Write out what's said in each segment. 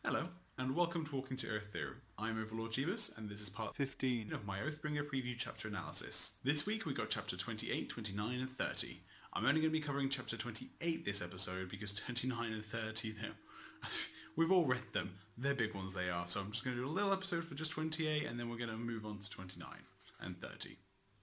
Hello, and welcome to Walking to Urithiru. I'm Overlord Jeebus, and this is part 15 of my Oathbringer preview chapter analysis. This week we got chapter 28, 29, and 30. I'm only going to be covering chapter 28 this episode because 29 and 30, we've all read them. They're big ones they are, so I'm just going to do a little episode for just 28, and then we're going to move on to 29 and 30.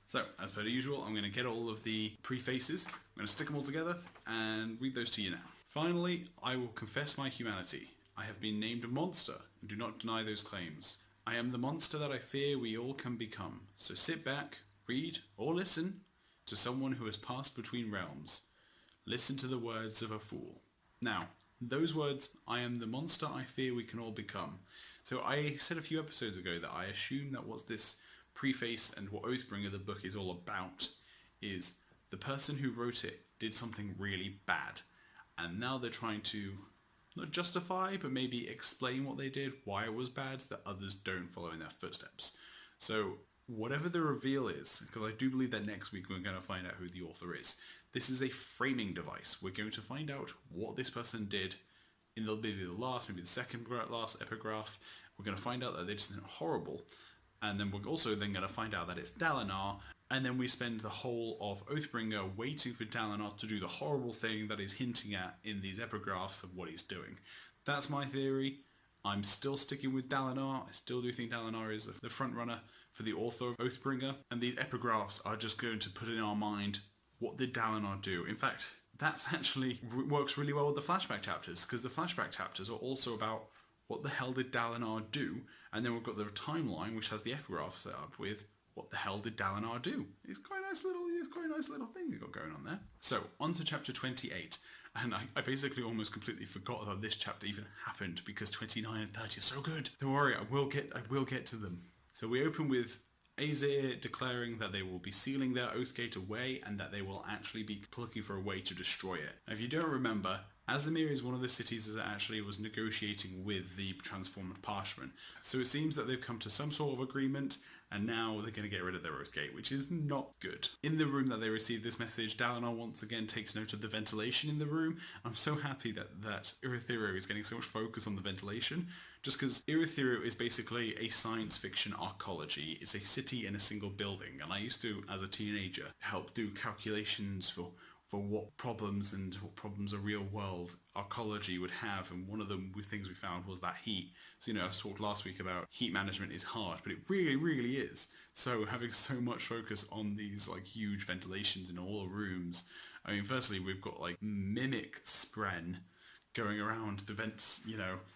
So, as per usual, I'm going to get all of the prefaces, I'm going to stick them all together, and read those to you now. Finally, I will confess my humanity. I have been named a monster, and do not deny those claims. I am the monster that I fear we all can become. So sit back, read, or listen to someone who has passed between realms. Listen to the words of a fool. Now, those words, I am the monster I fear we can all become. So I said a few episodes ago that I assume that what this preface and what Oathbringer the book is all about is the person who wrote it did something really bad. And now they're trying to not justify, but maybe explain what they did, why it was bad, that others don't follow in their footsteps. So whatever the reveal is, because I do believe that next week we're going to find out who the author is, this is a framing device. We're going to find out what this person did in maybe the last, maybe the second last epigraph. We're going to find out that they did something horrible. And then we're also then going to find out that it's Dalinar, and then we spend the whole of Oathbringer waiting for Dalinar to do the horrible thing that he's hinting at in these epigraphs of what he's doing. That's my theory. I'm still sticking with Dalinar. I still do think Dalinar is the front runner for the author of Oathbringer, and these epigraphs are just going to put in our mind, what did Dalinar do? In fact, that's actually works really well with the flashback chapters, because the flashback chapters are also about what the hell did Dalinar do? And then we've got the timeline, which has the epigraph set up with what the hell did Dalinar do? It's quite a nice little thing we've got going on there. So, on to chapter 28. And I basically almost completely forgot that this chapter even happened because 29 and 30 are so good. Don't worry, I will get to them. So we open with Aesir declaring that they will be sealing their Oathgate away and that they will actually be looking for a way to destroy it. Now, if you don't remember, Azamir is one of the cities that actually was negotiating with the transformed Parchment. So it seems that they've come to some sort of agreement, and now they're going to get rid of their Oathgate, which is not good. In the room that they received this message, Dalinar once again takes note of the ventilation in the room. I'm so happy that Urithiru is getting so much focus on the ventilation, just because Urithiru is basically a science fiction arcology. It's a city in a single building, and I used to, as a teenager, help do calculations for what problems a real world arcology would have, and one of the things we found was that heat. So, I talked last week about heat management is hard, but it really, really is. So having so much focus on these huge ventilations in all the rooms, I mean, firstly, we've got mimic spren going around the vents,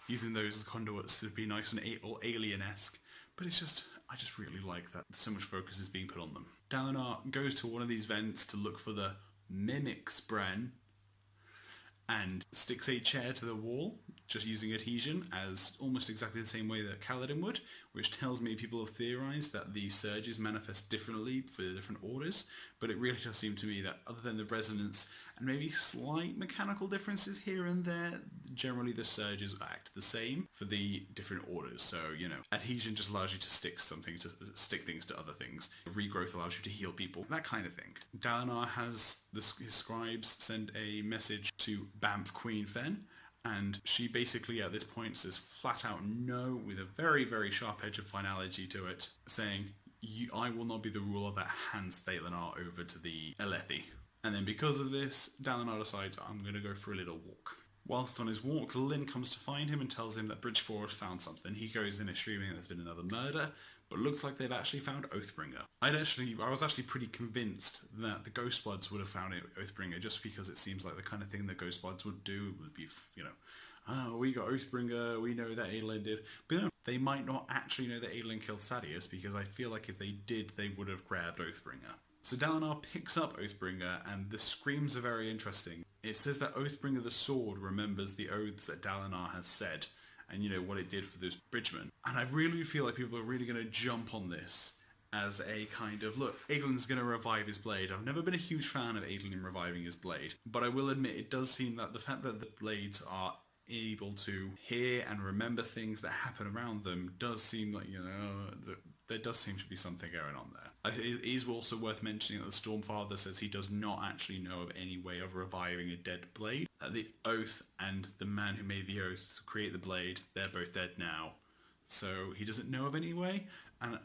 using those as conduits to be nice and all alien-esque, but I just really like that so much focus is being put on them. Dalinar goes to one of these vents to look for the mimic spren and sticks a chair to the wall just using adhesion, as almost exactly the same way that Kaladin would, which tells me people have theorized that the surges manifest differently for the different orders, but it really does seem to me that other than the resonance and maybe slight mechanical differences here and there, generally the surges act the same for the different orders. So, adhesion just allows you to stick things to other things. Regrowth allows you to heal people, that kind of thing. Dalinar has his scribes send a message to Banff Queen Fen, and she basically at this point says flat out no, with a very, very sharp edge of finality to it, saying, I will not be the ruler that hands Dalinar over to the Alethi. And then because of this, Dalinar decides, I'm going to go for a little walk. Whilst on his walk, Lyn comes to find him and tells him that Bridge 4 has found something. He goes in assuming there's been another murder, but looks like they've actually found Oathbringer. I was actually pretty convinced that the Ghostbloods would have found Oathbringer, just because it seems like the kind of thing that Ghostbloods would do would be, we got Oathbringer, we know that Adolin did. But they might not actually know that Adolin killed Sadeas, because I feel like if they did, they would have grabbed Oathbringer. So Dalinar picks up Oathbringer, and the screams are very interesting. It says that Oathbringer the Sword remembers the oaths that Dalinar has said, and what it did for those bridgemen. And I really feel like people are really going to jump on this as a kind of, look, Aegon's going to revive his blade. I've never been a huge fan of Aegon reviving his blade, but I will admit it does seem that the fact that the blades are able to hear and remember things that happen around them does seem like, there does seem to be something going on there. It is also worth mentioning that the Stormfather says he does not actually know of any way of reviving a dead blade. The Oath and the man who made the Oath to create the blade, they're both dead now. So he doesn't know of any way. And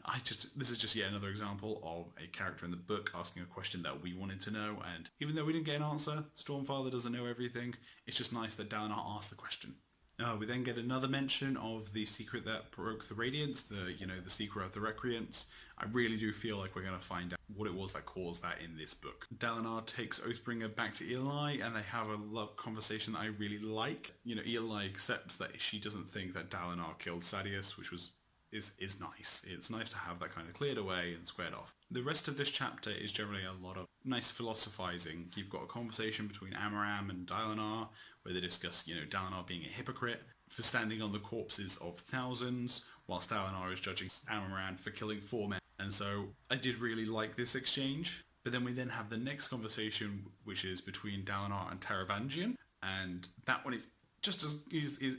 this is just yet another example of a character in the book asking a question that we wanted to know. And even though we didn't get an answer, Stormfather doesn't know everything. It's just nice that Dalinar asked the question. We then get another mention of the secret that broke the Radiance, the secret of the Recreants. I really do feel like we're going to find out what it was that caused that in this book. Dalinar takes Oathbringer back to Eli, and they have a love conversation that I really like. Eli accepts that she doesn't think that Dalinar killed Sadeas, which is nice. It's nice to have that kind of cleared away and squared off. The rest of this chapter is generally a lot of nice philosophizing. You've got a conversation between Amaram and Dalinar where they discuss, Dalinar being a hypocrite for standing on the corpses of thousands, whilst Dalinar is judging Amaran for killing 4 men. And so I did really like this exchange. But then we then have the next conversation, which is between Dalinar and Taravangian, and that one is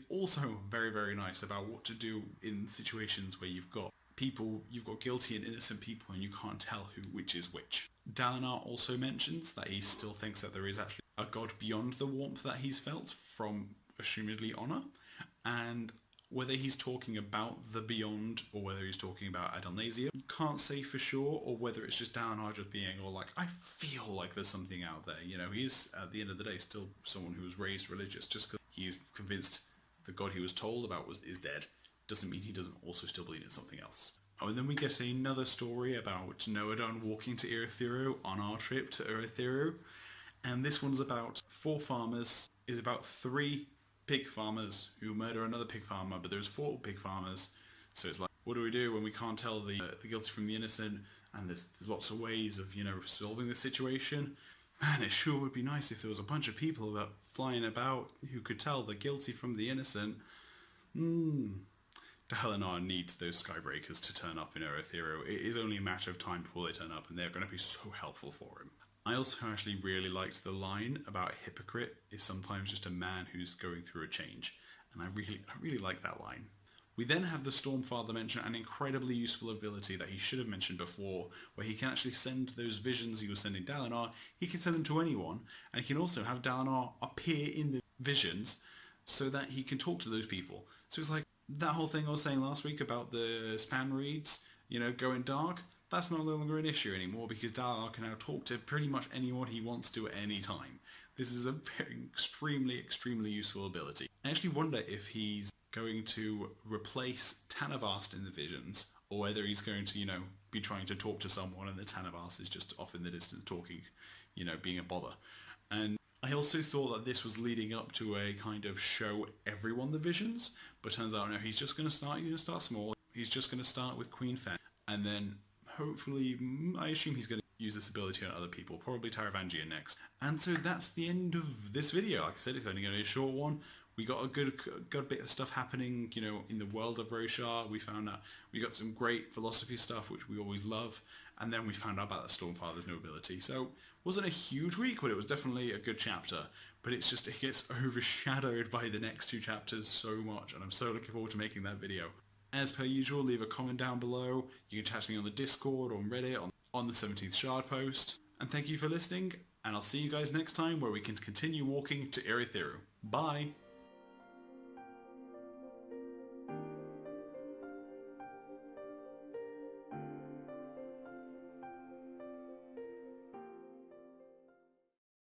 also very, very nice about what to do in situations where you've got guilty and innocent people and you can't tell which is which. Dalinar also mentions that he still thinks that there is actually a god beyond the warmth that he's felt from assumedly honor, and whether he's talking about the beyond or whether he's talking about Adonisia, can't say for sure, or whether it's just Dalinar just being all like, I feel like there's something out there. He is, at the end of the day, still someone who was raised religious. Just because he's convinced the god he was told about is dead doesn't mean he doesn't also still believe in something else. And then we get another story about Noadon walking to Urithiru on our trip to Urithiru. And this one's about 4 farmers. It's about 3 pig farmers who murder another pig farmer, but there's 4 pig farmers. So it's like, what do we do when we can't tell the guilty from the innocent? And there's lots of ways of, solving the situation. Man, it sure would be nice if there was a bunch of people that flying about who could tell the guilty from the innocent. Dalinar needs those Skybreakers to turn up in Urithiru. It is only a matter of time before they turn up, and they're going to be so helpful for him. I also actually really liked the line about a hypocrite is sometimes just a man who's going through a change, and I really like that line. We then have the Stormfather mention an incredibly useful ability that he should have mentioned before, where he can actually send those visions he was sending Dalinar, he can send them to anyone, and he can also have Dalinar appear in the visions so that he can talk to those people. So it's like that whole thing I was saying last week about the spam reads, going dark. That's no longer an issue anymore because Dalinar can now talk to pretty much anyone he wants to at any time. This is a very extremely useful ability. I actually wonder if he's going to replace Tanavast in the visions, or whether he's going to, be trying to talk to someone and the Tanavast is just off in the distance talking, being a bother. And I also thought that this was leading up to a kind of show everyone the visions, but turns out no, he's just going to start small. He's just going to start with Queen Fen, and then hopefully, I assume he's going to use this ability on other people, probably Taravangian next. And so that's the end of this video. Like I said, it's only going to be a short one. We got a good bit of stuff happening, in the world of Roshar. We found out we got some great philosophy stuff, which we always love. And then we found out about the Stormfather's new ability. So it wasn't a huge week, but it was definitely a good chapter. But it gets overshadowed by the next 2 chapters so much. And I'm so looking forward to making that video. As per usual, leave a comment down below. You can chat to me on the Discord, on Reddit, on the 17th Shard post. And thank you for listening. And I'll see you guys next time where we can continue walking to Urithiru. Bye!